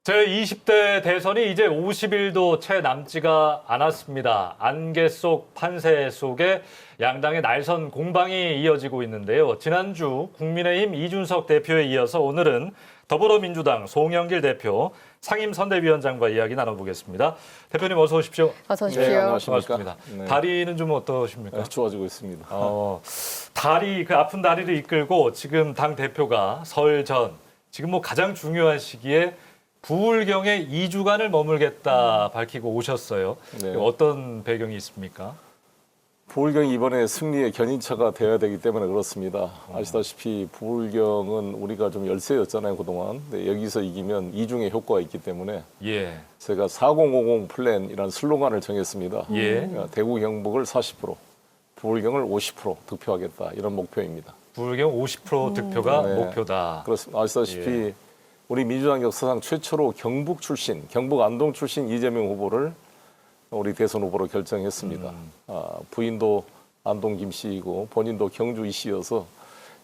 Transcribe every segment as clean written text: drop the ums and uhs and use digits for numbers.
제20대 대선이 이제 50일도 채 남지가 않았습니다. 안개 속 판세 속에 양당의 날선 공방이 이어지고 있는데요. 지난주 국민의힘 이준석 대표에 이어서 오늘은 더불어민주당 송영길 대표 상임선대위원장과 이야기 나눠보겠습니다. 대표님 어서 오십시오. 어서 오십시오. 네, 안녕하십니까. 반갑습니다. 네. 다리는 좀 어떠십니까? 네, 좋아지고 있습니다. 그 아픈 다리를 이끌고 지금 당 대표가 설 전 지금 가장 중요한 시기에 부울경에 2주간을 머물겠다 밝히고 오셨어요. 네. 어떤 배경이 있습니까? 부울경이 이번에 승리의 견인차가 되어야 되기 때문에 그렇습니다. 아시다시피 부울경은 우리가 좀 열세였잖아요, 그동안. 근데 여기서 이기면 이중의 효과가 있기 때문에 예. 제가 4050 플랜이라는 슬로건을 정했습니다. 예. 그러니까 대구 경북을 40%, 부울경을 50% 득표하겠다 이런 목표입니다. 부울경 50% 득표가 네. 목표다. 그렇습니다. 아시다시피 우리 민주당 역사상 최초로 경북 출신, 경북 안동 출신 이재명 후보를 우리 대선 후보로 결정했습니다. 부인도 안동 김 씨이고 본인도 경주 이 씨여서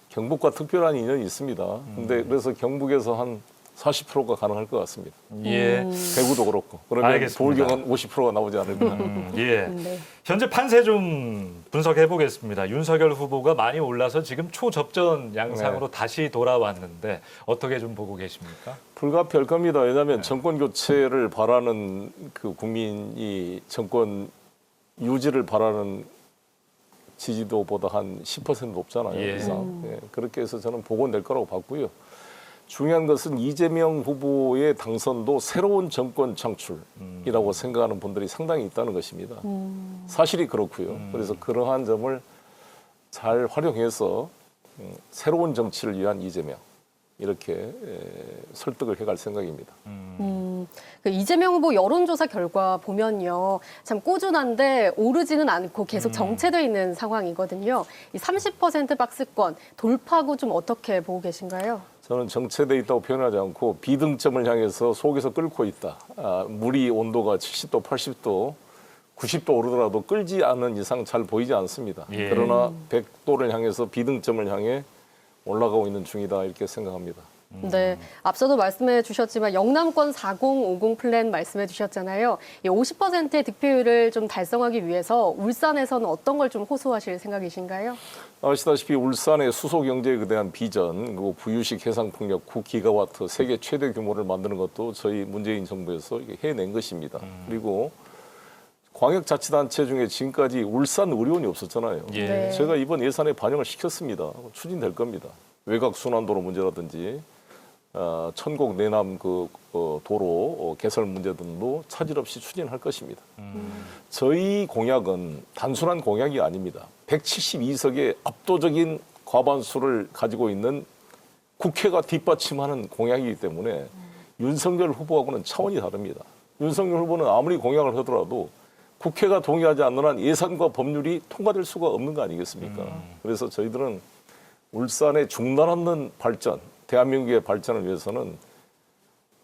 경북과 특별한 인연이 있습니다. 근데 그래서 경북에서 한 40%가 가능할 것 같습니다. 예. 대구도 그렇고. 그러면 알겠습니다. 부울경은 50%가 나오지 않을까. 예. 네. 현재 판세 좀 분석해 보겠습니다. 윤석열 후보가 많이 올라서 지금 초접전 양상으로 다시 돌아왔는데 어떻게 좀 보고 계십니까? 불가피할 겁니다. 왜냐하면 정권 교체를 바라는 그 국민이 정권 유지를 바라는 지지도보다 한 10% 높잖아요. 예. 이상. 예, 그렇게 해서 저는 복원될 거라고 봤고요. 중요한 것은 이재명 후보의 당선도 새로운 정권 창출이라고 생각하는 분들이 상당히 있다는 것입니다. 사실이 그렇고요. 그래서 그러한 점을 잘 활용해서 새로운 정치를 위한 이재명 이렇게 설득을 해갈 생각입니다. 그 이재명 후보 여론조사 결과 보면요, 참 꾸준한데 오르지는 않고 계속 정체되어 있는 상황이거든요. 이 30% 박스권 돌파구 좀 어떻게 보고 계신가요? 저는 정체돼 있다고 표현하지 않고 비등점을 향해서 속에서 끓고 있다. 물이 온도가 70도, 80도, 90도 오르더라도 끓지 않는 이상 잘 보이지 않습니다. 예. 그러나 100도를 향해서 비등점을 향해 올라가고 있는 중이다 이렇게 생각합니다. 네, 앞서도 말씀해 주셨지만 영남권 4050 플랜 말씀해 주셨잖아요. 이 50%의 득표율을 좀 달성하기 위해서 울산에서는 어떤 걸 좀 호소하실 생각이신가요? 아시다시피 울산의 수소경제에 대한 비전, 그리고 부유식 해상풍력 9기가와트 세계 최대 규모를 만드는 것도 저희 문재인 정부에서 해낸 것입니다. 그리고 광역자치단체 중에 지금까지 울산 의료원이 없었잖아요. 예. 네. 제가 이번 예산에 반영을 시켰습니다. 추진될 겁니다. 외곽 순환도로 문제라든지 천곡 내남 도로 개설 문제 등도 차질 없이 추진할 것입니다. 저희 공약은 단순한 공약이 아닙니다. 172석의 압도적인 과반수를 가지고 있는 국회가 뒷받침하는 공약이기 때문에 윤석열 후보하고는 차원이 다릅니다. 윤석열 후보는 아무리 공약을 하더라도 국회가 동의하지 않는 한 예산과 법률이 통과될 수가 없는 거 아니겠습니까? 그래서 저희들은 울산의 중단 없는 발전, 대한민국의 발전을 위해서는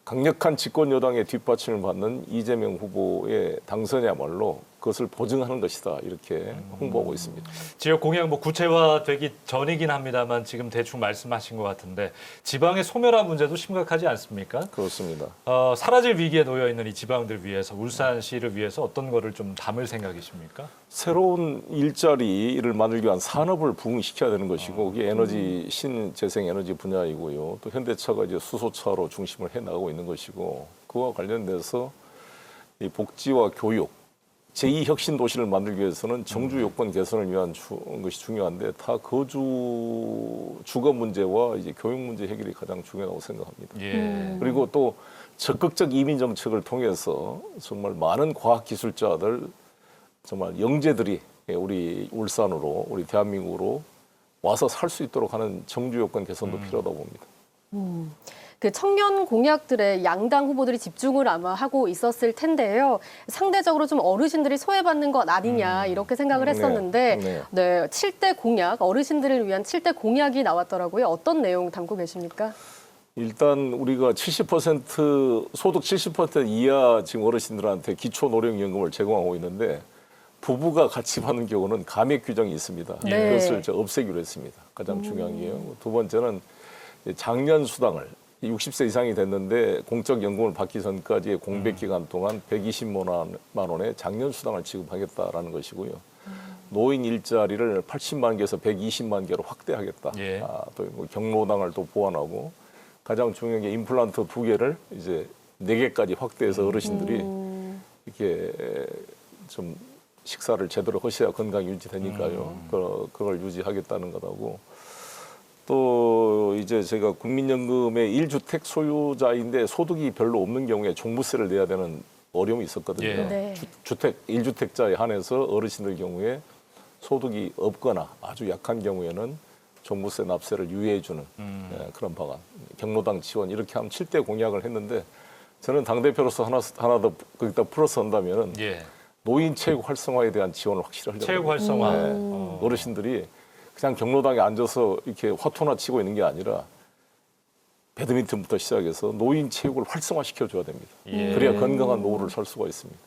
강력한 집권 여당의 뒷받침을 받는 이재명 후보의 당선이야말로 그것을 보증하는 것이다 이렇게 홍보하고 있습니다. 지역 공약 구체화되기 전이긴 합니다만 지금 대충 말씀하신 것 같은데 지방의 소멸화 문제도 심각하지 않습니까? 그렇습니다. 사라질 위기에 놓여 있는 이 지방들 위해서 울산시를 위해서 어떤 거를 좀 담을 생각이십니까? 새로운 일자리를 만들기 위한 산업을 부흥시켜야 되는 것이고 그게 에너지 신재생 에너지 분야이고요. 또 현대차가 이제 수소차로 중심을 해 나가고 있는 것이고 그와 관련돼서 이 복지와 교육 제2혁신 도시를 만들기 위해서는 정주 요건 개선을 위한 것이 중요한데 다 주거 문제와 이제 교육 문제 해결이 가장 중요하다고 생각합니다. 예. 그리고 또 적극적 이민 정책을 통해서 정말 많은 과학 기술자들 정말 영재들이 우리 울산으로 우리 대한민국으로 와서 살 수 있도록 하는 정주 요건 개선도 필요하다고 봅니다. 그 청년 공약들에 양당 후보들이 집중을 아마 하고 있었을 텐데요. 상대적으로 좀 어르신들이 소외받는 것 아니냐 이렇게 생각을 했었는데 네, 7대 공약, 어르신들을 위한 7대 공약이 나왔더라고요. 어떤 내용 담고 계십니까? 일단 우리가 70% 소득 70% 이하 지금 어르신들한테 기초노령연금을 제공하고 있는데 부부가 같이 받는 경우는 감액 규정이 있습니다. 네. 그것을 없애기로 했습니다. 가장 중요한 게요. 두 번째는 장년 수당을 60세 이상이 됐는데 공적 연금을 받기 전까지의 공백 기간 동안 120만 원의 장년수당을 지급하겠다라는 것이고요. 노인 일자리를 80만 개에서 120만 개로 확대하겠다. 예. 또 경로당을 또 보완하고 가장 중요한 게 임플란트 2개를 이제 4개까지 확대해서 어르신들이 이렇게 좀 식사를 제대로 하셔야 건강이 유지되니까요. 그걸 유지하겠다는 것하고 또 이제 제가 국민연금의 1주택 소유자인데 소득이 별로 없는 경우에 종부세를 내야 되는 어려움이 있었거든요. 예. 네. 1주택자에 한해서 어르신들 경우에 소득이 없거나 아주 약한 경우에는 종부세 납세를 유예해주는 그런 방안. 경로당 지원 이렇게 하면 7대 공약을 했는데 저는 당대표로서 하나 더 거기다 플러스 한다면은 예. 노인 체육 활성화에 대한 지원을 확실히 하려고 체육 합니다. 활성화. 네. 어르신들이 그냥 경로당에 앉아서 이렇게 화투나 치고 있는 게 아니라 배드민턴부터 시작해서 노인 체육을 활성화시켜줘야 됩니다. 예. 그래야 건강한 노후를 살 수가 있습니다.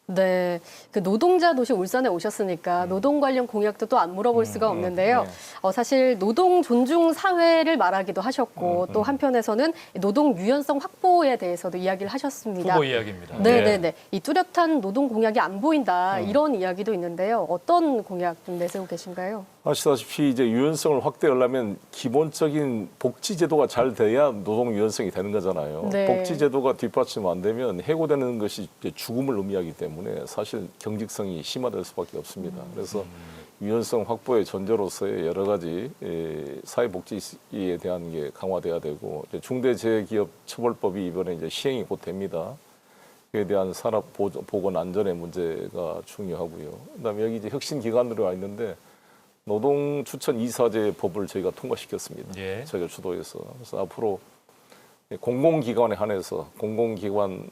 네, 그 노동자 도시 울산에 오셨으니까 노동 관련 공약도 또 안 물어볼 수가 없는데요. 사실 노동 존중 사회를 말하기도 하셨고 또 한편에서는 노동 유연성 확보에 대해서도 이야기를 하셨습니다. 후보 이야기입니다. 네네네. 이 뚜렷한 노동 공약이 안 보인다 이런 이야기도 있는데요. 어떤 공약 좀 내세우고 계신가요? 아시다시피 이제 유연성을 확대하려면 기본적인 복지 제도가 잘 돼야 노동 유연성이 되는 거잖아요. 네. 복지 제도가 뒷받침 안 되면 해고되는 것이 이제 죽음을 의미하기 때문에 사실 경직성이 심화될 수밖에 없습니다. 그래서 유연성 확보의 전제로서의 여러 가지 사회복지에 대한 게 강화돼야 되고 중대재해기업처벌법이 이번에 이제 시행이 곧 됩니다. 그에 대한 산업 보건 안전의 문제가 중요하고요. 그다음에 여기 이제 혁신 기관들이 와 있는데 노동 추천 이사제 법을 저희가 통과시켰습니다. 예. 저희가 주도해서 그래서 앞으로 공공기관에 한해서 공공기관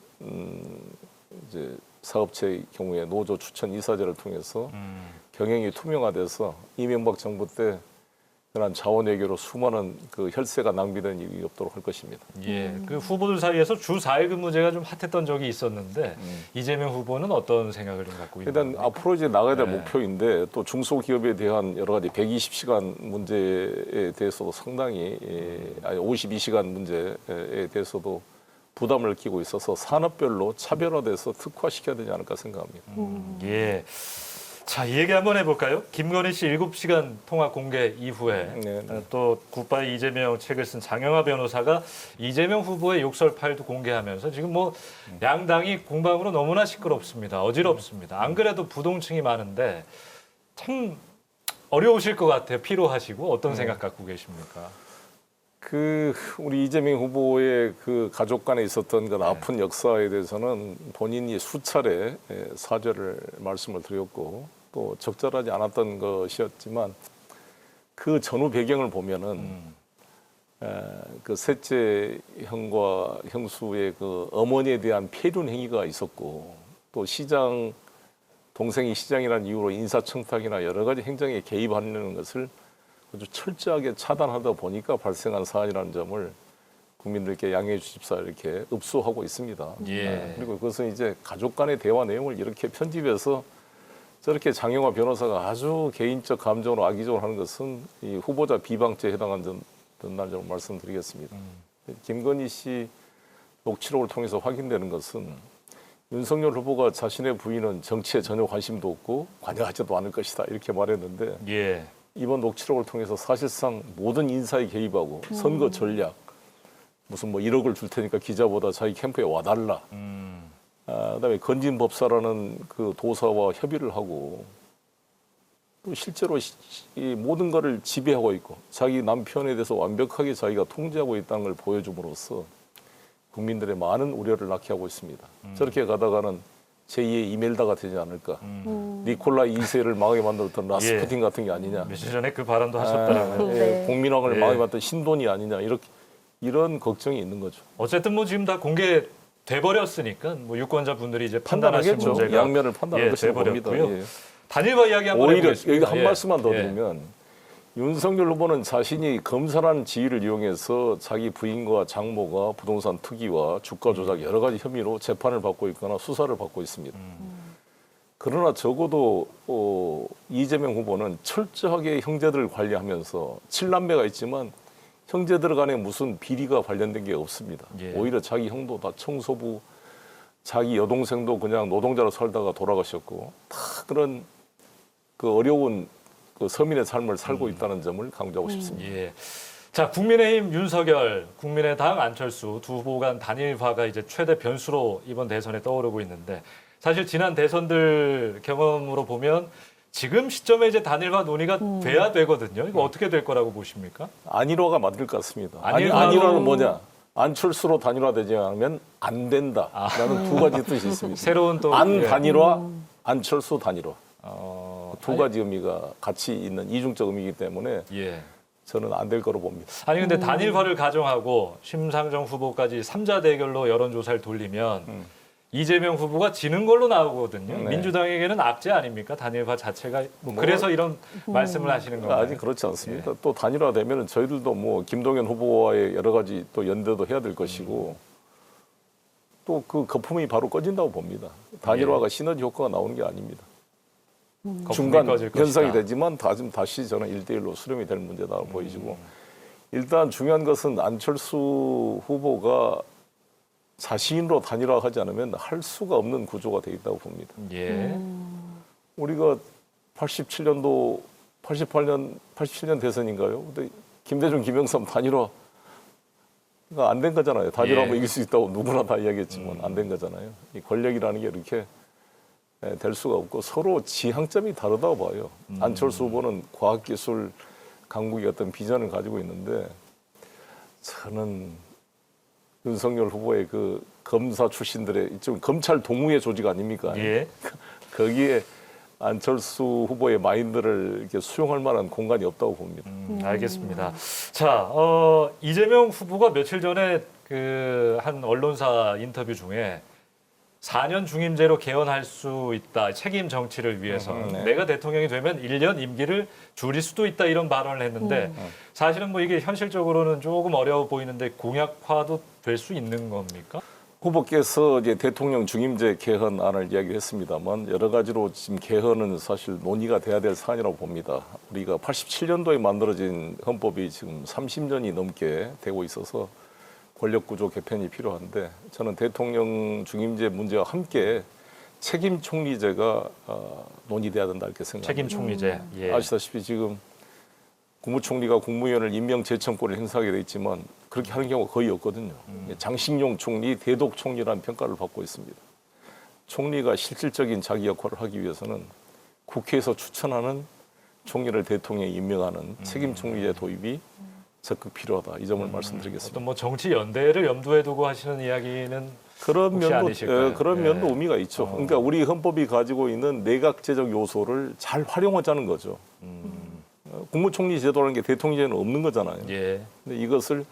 이제 사업체의 경우에 노조 추천 이사제를 통해서 경영이 투명화돼서 이명박 정부 때 그런 자원 외교로 수많은 그 혈세가 낭비된 일이 없도록 할 것입니다. 예, 그 후보들 사이에서 주 4일 근무제가 좀 핫했던 적이 있었는데 이재명 후보는 어떤 생각을 좀 갖고 있나요? 일단 앞으로 이제 나가야 될 네. 목표인데 또 중소기업에 대한 여러 가지 120시간 문제에 대해서도 상당히 아니 52시간 문제에 대해서도 부담을 느끼고 있어서 산업별로 차별화돼서 특화시켜야 되지 않을까 생각합니다. 예. 자, 이 얘기 한번 해볼까요? 김건희 씨 7시간 통화 공개 이후에 네. 또 굿바이 이재명 책을 쓴 장영하 변호사가 이재명 후보의 욕설 파일도 공개하면서 지금 뭐 양당이 공방으로 너무나 시끄럽습니다. 어지럽습니다. 안 그래도 부동층이 많은데 참 어려우실 것 같아요. 피로하시고 어떤 생각 갖고 계십니까? 그 우리 이재명 후보의 그 가족 간에 있었던 그 아픈 역사에 대해서는 본인이 수차례 사죄를 말씀을 드렸고 또 적절하지 않았던 것이었지만 그 전후 배경을 보면은 그 셋째 형과 형수의 그 어머니에 대한 폐륜 행위가 있었고 또 시장 동생이 시장이라는 이유로 인사청탁이나 여러 가지 행정에 개입하는 것을 아주 철저하게 차단하다 보니까 발생한 사안이라는 점을 국민들께 양해해 주십사 이렇게 읍소하고 있습니다. 예. 그리고 그것은 이제 가족 간의 대화 내용을 이렇게 편집해서 저렇게 장영하 변호사가 아주 개인적 감정으로 악의적으로 하는 것은 이 후보자 비방죄에 해당한다는 점을 말씀드리겠습니다. 김건희 씨 녹취록을 통해서 확인되는 것은 윤석열 후보가 자신의 부인은 정치에 전혀 관심도 없고 관여하지도 않을 것이다 이렇게 말했는데 예. 이번 녹취록을 통해서 사실상 모든 인사에 개입하고 선거 전략 무슨 뭐 1억을 줄 테니까 기자보다 자기 캠프에 와달라. 그다음에 건진법사라는 그 도사와 협의를 하고 또 실제로 이 모든 것을 지배하고 있고 자기 남편에 대해서 완벽하게 자기가 통제하고 있다는 걸 보여줌으로써 국민들의 많은 우려를 낳게 하고 있습니다. 저렇게 가다가는 제2의 이멜다가 되지 않을까. 니콜라 2세를 망하게 만들었던 라스푸틴 같은 게 아니냐. 며칠 전에 그 발언도 하셨더라고요. 네. 공민왕을 예. 망하게 만든 신돈이 아니냐. 이런 걱정이 있는 거죠. 어쨌든 뭐 지금 다 공개돼 버렸으니까 뭐 유권자 분들이 이제 판단하실 판단하겠죠. 문제가 양면을 판단할 것이 봅니다. 돼버렸고요. 예. 단일화 이야기 한번 오히려 해보겠습니다. 여기 한 예. 말씀만 더 예. 드리면 윤석열 후보는 자신이 검사라는 지위를 이용해서 자기 부인과 장모가 부동산 투기와 주가 조작 여러 가지 혐의로 재판을 받고 있거나 수사를 받고 있습니다. 그러나 적어도 이재명 후보는 철저하게 형제들을 관리하면서 7남매가 있지만 형제들 간에 무슨 비리가 관련된 게 없습니다. 예. 오히려 자기 형도 다 청소부, 자기 여동생도 그냥 노동자로 살다가 돌아가셨고 다 그런 그 어려운 그 서민의 삶을 살고 있다는 점을 강조하고 싶습니다. 예. 자, 국민의힘 윤석열, 국민의당 안철수 두 후보 간 단일화가 이제 최대 변수로 이번 대선에 떠오르고 있는데 사실 지난 대선들 경험으로 보면 지금 시점에 이제 단일화 논의가 돼야 되거든요. 이거 어떻게 될 거라고 보십니까? 안일화가 맞을 것 같습니다. 안일화로- 안일화는 뭐냐? 안철수로 단일화되지 않으면 안 된다라는 두 가지 뜻이 있습니다. 새로운 또 안 예. 단일화, 안철수 단일화. 두 아니, 가지 의미가 같이 있는 이중적 의미이기 때문에 예. 저는 안 될 거로 봅니다. 아니 근데 단일화를 가정하고 심상정 후보까지 삼자 대결로 여론조사를 돌리면 이재명 후보가 지는 걸로 나오거든요. 네. 민주당에게는 악재 아닙니까? 단일화 자체가 뭐 그래서 이런 말씀을 하시는 건가요? 아직 그렇지 않습니다. 또 단일화되면 저희들도 뭐 김동연 후보와의 여러 가지 또 연대도 해야 될 것이고 또 그 거품이 바로 꺼진다고 봅니다. 단일화가 시너지 효과가 나오는 게 아닙니다. 거품이 중간 꺼질 현상이 것이다. 되지만 다시 저는 1대1로 수렴이 될 문제다고 보이지고 일단 중요한 것은 안철수 후보가 자신으로 단일화하지 않으면 할 수가 없는 구조가 되어 있다고 봅니다. 예. 우리가 87년도 87년 대선인가요? 근데 김대중 김영삼 단일화가 안 된 거잖아요. 단일화하면 예. 이길 수 있다고 누구나 다 이야기했지만 안 된 거잖아요. 이 권력이라는 게 이렇게 될 수가 없고 서로 지향점이 다르다고 봐요. 안철수 후보는 과학기술 강국의 어떤 비전을 가지고 있는데 저는 윤석열 후보의 그 검사 출신들의 좀 검찰 동무의 조직 아닙니까? 예. 거기에 안철수 후보의 마인드를 이렇게 수용할 만한 공간이 없다고 봅니다. 알겠습니다. 자, 이재명 후보가 며칠 전에 그 한 언론사 인터뷰 중에 4년 중임제로 개헌할 수 있다. 책임 정치를 위해서. 네. 내가 대통령이 되면 1년 임기를 줄일 수도 있다. 이런 발언을 했는데 사실은 뭐 이게 현실적으로는 조금 어려워 보이는데 공약화도 될 수 있는 겁니까? 후보께서 이제 대통령 중임제 개헌안을 이야기했습니다만 여러 가지로 지금 개헌은 사실 논의가 돼야 될 사안이라고 봅니다. 우리가 87년도에 만들어진 헌법이 지금 30년이 넘게 되고 있어서 권력구조 개편이 필요한데 저는 대통령 중임제 문제와 함께 책임 총리제가 논의돼야 된다 이렇게 생각합니다. 책임 총리제. 예. 아시다시피 지금 국무총리가 국무위원을 임명 제청권을 행사하게 돼 있지만 그렇게 하는 경우가 거의 없거든요. 장식용 총리, 대독 총리라는 평가를 받고 있습니다. 총리가 실질적인 자기 역할을 하기 위해서는 국회에서 추천하는 총리를 대통령에 임명하는 책임 총리제 도입이 적극 필요하다. 이 점을 말씀드리겠습니다. 어떤 뭐 정치 연대를 염두에 두고 하시는 이야기는 그런 혹시 면도 아니실까요? 그런 면도 예. 의미가 있죠. 그러니까 우리 헌법이 가지고 있는 내각제적 요소를 잘 활용하자는 거죠. 국무총리 제도라는 게 대통령제는 없는 거잖아요. 예. 근데 이것을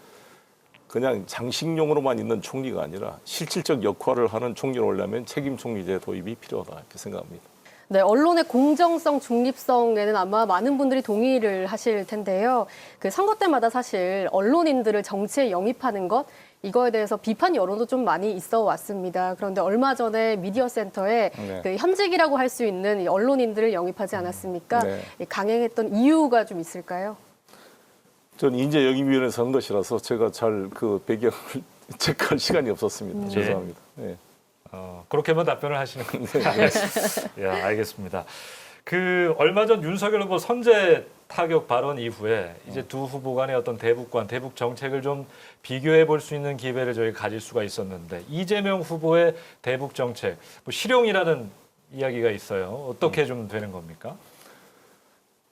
그냥 장식용으로만 있는 총리가 아니라 실질적 역할을 하는 총리로 오려면 책임 총리제 도입이 필요하다 이렇게 생각합니다. 네, 언론의 공정성, 중립성에는 아마 많은 분들이 동의를 하실 텐데요. 그 선거 때마다 사실 언론인들을 정치에 영입하는 것, 이거에 대해서 비판 여론도 좀 많이 있어 왔습니다. 그런데 얼마 전에 미디어 센터에 네. 그 현직이라고 할 수 있는 이 언론인들을 영입하지 않았습니까? 네. 이 강행했던 이유가 좀 있을까요? 전 인재 영입위원회에서 한 것이라서 제가 잘 그 배경을 체크할 시간이 없었습니다. 죄송합니다. 네. 그렇게만 답변을 하시는 건데. 예, 알겠습니다. 그 얼마 전 윤석열 후보 선제 타격 발언 이후에 이제 두 후보 간의 어떤 대북관, 대북 정책을 좀 비교해 볼 수 있는 기회를 저희가 가질 수가 있었는데 이재명 후보의 대북 정책, 뭐 실용이라는 이야기가 있어요. 어떻게 좀 되는 겁니까?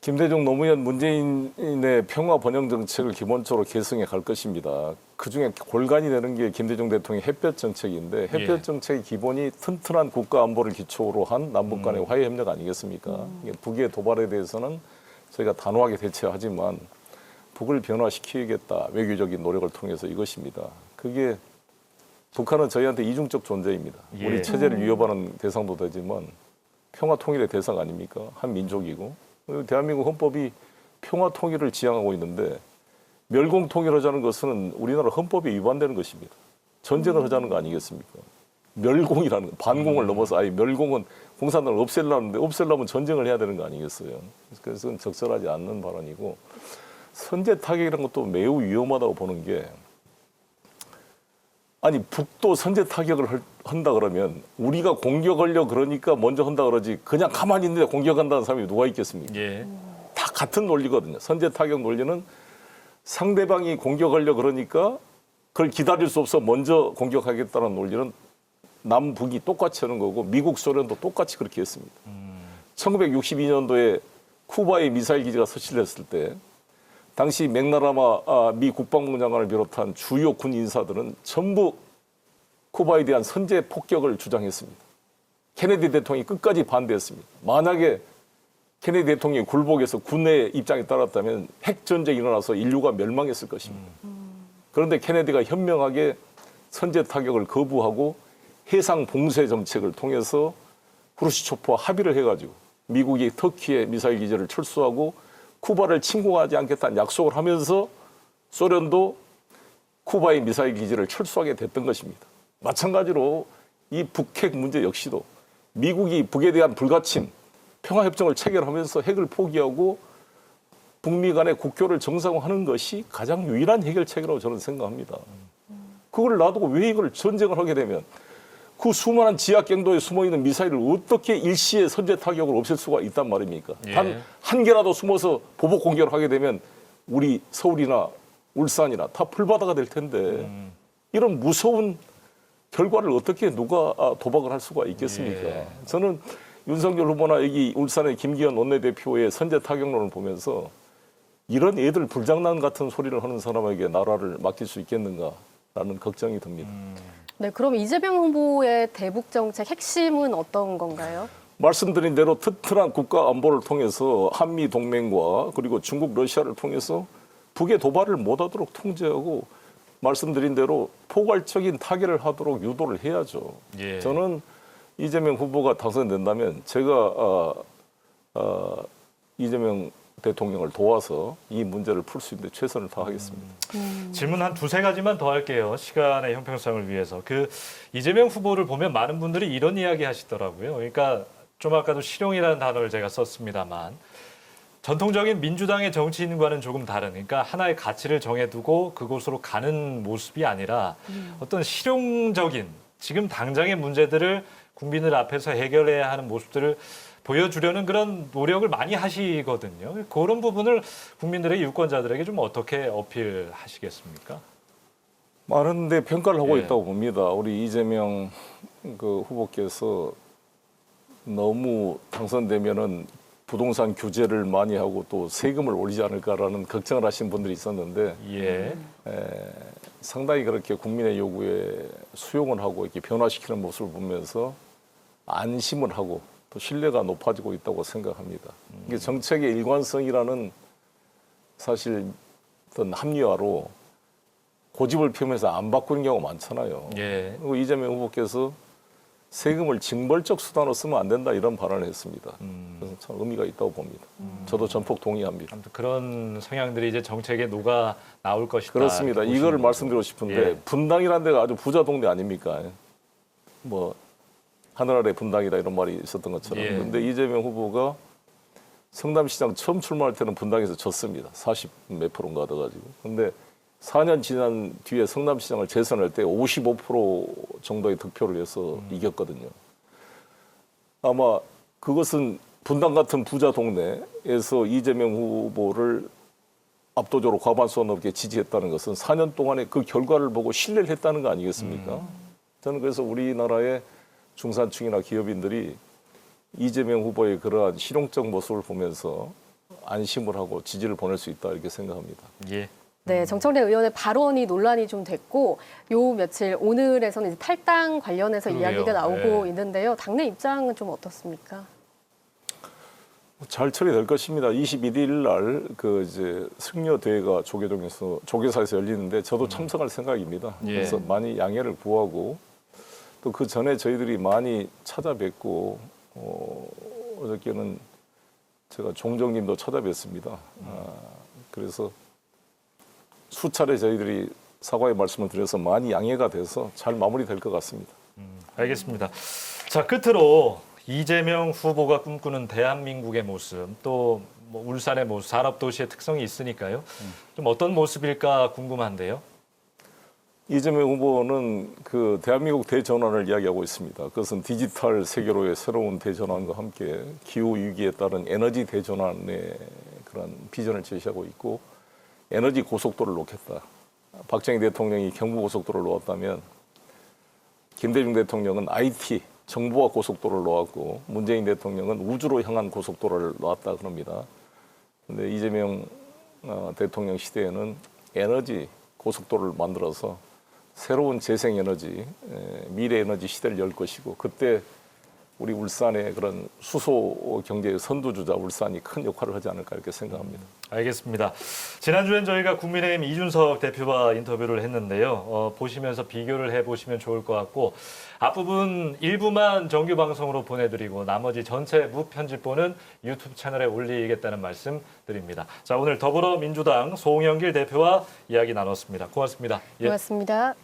김대중 노무현 문재인의 평화 번영 정책을 기본적으로 계승해 갈 것입니다. 그중에 골간이 되는 게 김대중 대통령의 햇볕 정책인데 햇볕 정책의 기본이 튼튼한 국가 안보를 기초로 한 남북 간의 화해 협력 아니겠습니까? 북의 도발에 대해서는 저희가 단호하게 대처하지만 북을 변화시키겠다 외교적인 노력을 통해서 이것입니다. 그게 북한은 저희한테 이중적 존재입니다. 예. 우리 체제를 위협하는 대상도 되지만 평화 통일의 대상 아닙니까? 한 민족이고 대한민국 헌법이 평화 통일을 지향하고 있는데 멸공 통일하자는 것은 우리나라 헌법에 위반되는 것입니다. 전쟁을 하자는 거 아니겠습니까? 멸공이라는 거, 반공을 넘어서 아예 멸공은 공산당을 없애려는데 없애려면 전쟁을 해야 되는 거 아니겠어요? 그래서 적절하지 않는 발언이고 선제 타격이라는 것도 매우 위험하다고 보는 게 아니 북도 선제 타격을 한다 그러면 우리가 공격하려 그러니까 먼저 한다 그러지 그냥 가만히 있는데 공격한다는 사람이 누가 있겠습니까? 예. 다 같은 논리거든요. 선제 타격 논리는 상대방이 공격하려 그러니까 그걸 기다릴 수 없어 먼저 공격하겠다는 논리는 남북이 똑같이 하는 거고 미국 소련도 똑같이 그렇게 했습니다. 1962년도에 쿠바의 미사일 기지가 설치됐을 때 당시 맥나라마 미 국방부 장관을 비롯한 주요 군 인사들은 전부 쿠바에 대한 선제 폭격을 주장했습니다. 케네디 대통령이 끝까지 반대했습니다. 만약에 케네디 대통령이 굴복해서 군의 입장에 따랐다면 핵전쟁이 일어나서 인류가 멸망했을 것입니다. 그런데 케네디가 현명하게 선제 타격을 거부하고 해상 봉쇄 정책을 통해서 후르시초프와 합의를 해가지고 미국이 터키의 미사일 기지를 철수하고 쿠바를 침공하지 않겠다는 약속을 하면서 소련도 쿠바의 미사일 기지를 철수하게 됐던 것입니다. 마찬가지로 이 북핵 문제 역시도 미국이 북에 대한 불가침, 평화협정을 체결하면서 핵을 포기하고 북미 간의 국교를 정상화하는 것이 가장 유일한 해결책이라고 저는 생각합니다. 그걸 놔두고 왜 이걸 전쟁을 하게 되면 그 수많은 지하 갱도에 숨어있는 미사일을 어떻게 일시에 선제 타격을 없앨 수가 있단 말입니까? 예. 단 한 개라도 숨어서 보복 공격을 하게 되면 우리 서울이나 울산이나 다 풀바다가 될 텐데 이런 무서운 결과를 어떻게 누가 도박을 할 수가 있겠습니까? 예. 저는 윤석열 후보나 여기 울산의 김기현 원내대표의 선제 타격론을 보면서 이런 애들 불장난 같은 소리를 하는 사람에게 나라를 맡길 수 있겠는가라는 걱정이 듭니다. 네, 그럼 이재명 후보의 대북 정책 핵심은 어떤 건가요? 말씀드린 대로 튼튼한 국가 안보를 통해서 한미 동맹과 그리고 중국, 러시아를 통해서 북의 도발을 못하도록 통제하고 말씀드린 대로 포괄적인 타결을 하도록 유도를 해야죠. 예. 저는 이재명 후보가 당선된다면 제가 이재명 대통령을 도와서 이 문제를 풀 수 있는데 최선을 다하겠습니다. 질문 한 두세 가지만 더 할게요. 시간의 형평성을 위해서. 이재명 후보를 보면 많은 분들이 이런 이야기 하시더라고요. 그러니까 좀 아까도 실용이라는 단어를 제가 썼습니다만 전통적인 민주당의 정치인과는 조금 다른, 그러니까 하나의 가치를 정해두고 그곳으로 가는 모습이 아니라 어떤 실용적인 지금 당장의 문제들을 국민들 앞에서 해결해야 하는 모습들을 보여주려는 그런 노력을 많이 하시거든요. 그런 부분을 국민들의 유권자들에게 좀 어떻게 어필하시겠습니까? 많은데 평가를 하고 예. 있다고 봅니다. 우리 이재명 후보께서 너무 당선되면은 부동산 규제를 많이 하고 또 세금을 올리지 않을까라는 걱정을 하신 분들이 있었는데 예. 상당히 그렇게 국민의 요구에 수용을 하고 이렇게 변화시키는 모습을 보면서 안심을 하고 또 신뢰가 높아지고 있다고 생각합니다. 이게 정책의 일관성이라는 사실 어떤 합리화로 고집을 피우면서 안 바꾸는 경우가 많잖아요. 예. 그리고 이재명 후보께서 세금을 징벌적 수단으로 쓰면 안 된다 이런 발언을 했습니다. 그래서 참 의미가 있다고 봅니다. 저도 전폭 동의합니다. 아무튼 그런 성향들이 이제 정책에 녹아 나올 것이다. 그렇습니다. 이렇게 이거를 보시는 말씀드리고 싶은데 예. 분당이라는 데가 아주 부자 동네 아닙니까? 뭐 하늘 아래 분당이다 이런 말이 있었던 것처럼. 예. 그런데 이재명 후보가 성남시장 처음 출마할 때는 분당에서 졌습니다. 40 몇 프로인가 얻어가지고. 그런데 4년 지난 뒤에 성남시장을 재선할 때 55% 정도의 득표를 해서 이겼거든요. 아마 그것은 분당 같은 부자 동네에서 이재명 후보를 압도적으로 과반수 넘게 지지했다는 것은 4년 동안에 그 결과를 보고 신뢰를 했다는 거 아니겠습니까? 저는 그래서 우리나라의 중산층이나 기업인들이 이재명 후보의 그러한 실용적 모습을 보면서 안심을 하고 지지를 보낼 수 있다 이렇게 생각합니다. 예. 네, 정청래 의원의 발언이 논란이 좀 됐고 요 며칠 오늘에서는 이제 탈당 관련해서 그러게요. 이야기가 나오고 네. 있는데요. 당내 입장은 좀 어떻습니까? 잘 처리될 것입니다. 21일 날 그 이제 승려 대회가 조계사에서 열리는데 저도 참석할 생각입니다. 예. 그래서 많이 양해를 구하고 또 그 전에 저희들이 많이 찾아뵙고 어저께는 제가 종정님도 찾아뵙습니다. 그래서 수차례 저희들이 사과의 말씀을 드려서 많이 양해가 돼서 잘 마무리될 것 같습니다. 알겠습니다. 자, 끝으로 이재명 후보가 꿈꾸는 대한민국의 모습, 또 뭐 울산의 뭐 산업도시의 특성이 있으니까요. 좀 어떤 모습일까 궁금한데요. 이재명 후보는 그 대한민국 대전환을 이야기하고 있습니다. 그것은 디지털 세계로의 새로운 대전환과 함께 기후 위기에 따른 에너지 대전환의 그런 비전을 제시하고 있고 에너지 고속도로를 놓겠다. 박정희 대통령이 경부고속도로를 놓았다면 김대중 대통령은 IT 정보화 고속도로를 놓았고 문재인 대통령은 우주로 향한 고속도로를 놓았다 그럽니다. 그런데 이재명 대통령 시대에는 에너지 고속도로를 만들어서 새로운 재생에너지, 미래 에너지 시대를 열 것이고 그때 우리 울산의 그런 수소 경제의 선두주자 울산이 큰 역할을 하지 않을까 이렇게 생각합니다. 알겠습니다. 지난주엔 저희가 국민의힘 이준석 대표와 인터뷰를 했는데요. 보시면서 비교를 해보시면 좋을 것 같고 앞부분 일부만 정규 방송으로 보내드리고 나머지 전체 무편집본은 유튜브 채널에 올리겠다는 말씀 드립니다. 자, 오늘 더불어민주당 송영길 대표와 이야기 나눴습니다. 고맙습니다. 예. 고맙습니다.